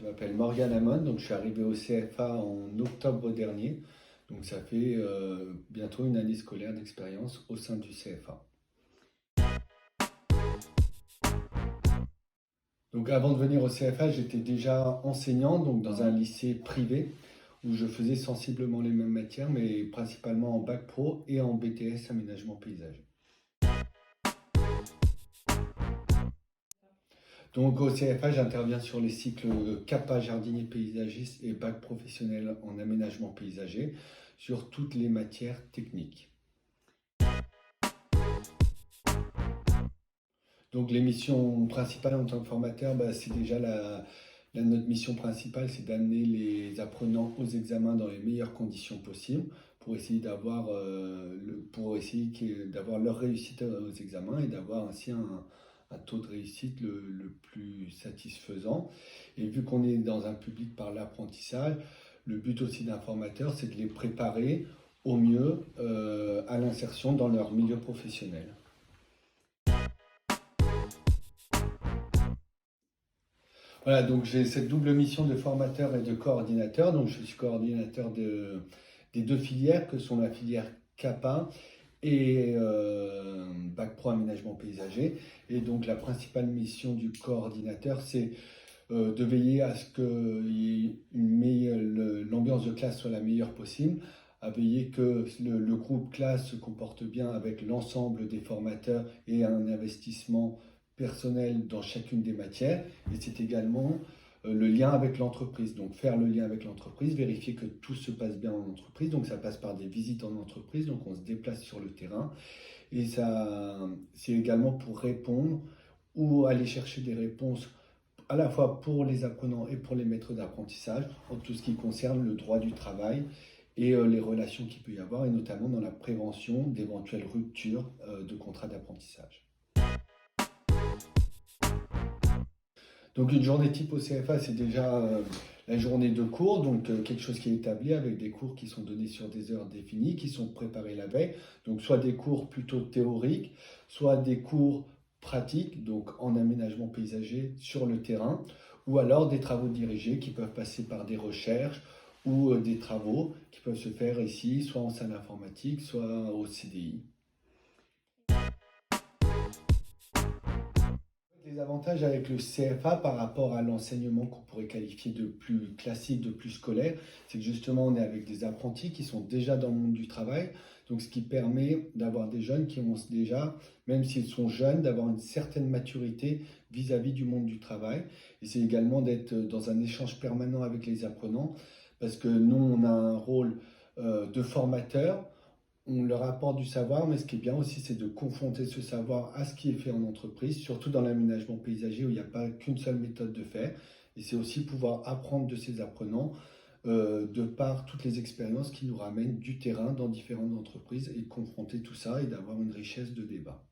Je m'appelle Morgan Hamon, donc je suis arrivé au CFA en octobre dernier. Donc ça fait bientôt une année scolaire d'expérience au sein du CFA. Donc avant de venir au CFA, j'étais déjà enseignant donc dans un lycée privé où je faisais sensiblement les mêmes matières, mais principalement en bac pro et en BTS aménagement paysager. Donc au CFA, j'interviens sur les cycles CAPA jardinier paysagiste et bac professionnel en aménagement paysager sur toutes les matières techniques. Donc les missions principales en tant que formateur, c'est déjà notre mission principale, c'est d'amener les apprenants aux examens dans les meilleures conditions possibles pour essayer d'avoir leur réussite aux examens et d'avoir ainsi un taux de réussite le plus satisfaisant. Et vu qu'on est dans un public par l'apprentissage, le but aussi d'un formateur, c'est de les préparer au mieux à l'insertion dans leur milieu professionnel. Voilà, donc j'ai cette double mission de formateur et de coordinateur. Donc je suis coordinateur des deux filières que sont la filière CAPA et Bac Pro Aménagement Paysager. Et donc la principale mission du coordinateur, c'est de veiller à ce que l'ambiance de classe soit la meilleure possible, à veiller que le groupe classe se comporte bien avec l'ensemble des formateurs et un investissement personnel dans chacune des matières. Et c'est également le lien avec l'entreprise. Donc faire le lien avec l'entreprise, vérifier que tout se passe bien en entreprise. Donc ça passe par des visites en entreprise, donc on se déplace sur le terrain. Et ça, c'est également pour répondre ou aller chercher des réponses à la fois pour les apprenants et pour les maîtres d'apprentissage, en tout ce qui concerne le droit du travail et les relations qu'il peut y avoir, et notamment dans la prévention d'éventuelles ruptures de contrats d'apprentissage. Donc une journée type au CFA, c'est déjà la journée de cours, donc quelque chose qui est établi avec des cours qui sont donnés sur des heures définies, qui sont préparés la veille, donc soit des cours plutôt théoriques, soit des cours pratiques, donc en aménagement paysager sur le terrain, ou alors des travaux dirigés qui peuvent passer par des recherches ou des travaux qui peuvent se faire ici, soit en salle informatique, soit au CDI. Les avantages avec le CFA par rapport à l'enseignement qu'on pourrait qualifier de plus classique, de plus scolaire, c'est que justement on est avec des apprentis qui sont déjà dans le monde du travail, donc ce qui permet d'avoir des jeunes qui ont déjà, même s'ils sont jeunes, d'avoir une certaine maturité vis-à-vis du monde du travail. Et c'est également d'être dans un échange permanent avec les apprenants, parce que nous on a un rôle de formateur. On leur apporte du savoir, mais ce qui est bien aussi, c'est de confronter ce savoir à ce qui est fait en entreprise, surtout dans l'aménagement paysager où il n'y a pas qu'une seule méthode de faire. Et c'est aussi pouvoir apprendre de ces apprenants de par toutes les expériences qui nous ramènent du terrain dans différentes entreprises et de confronter tout ça et d'avoir une richesse de débat.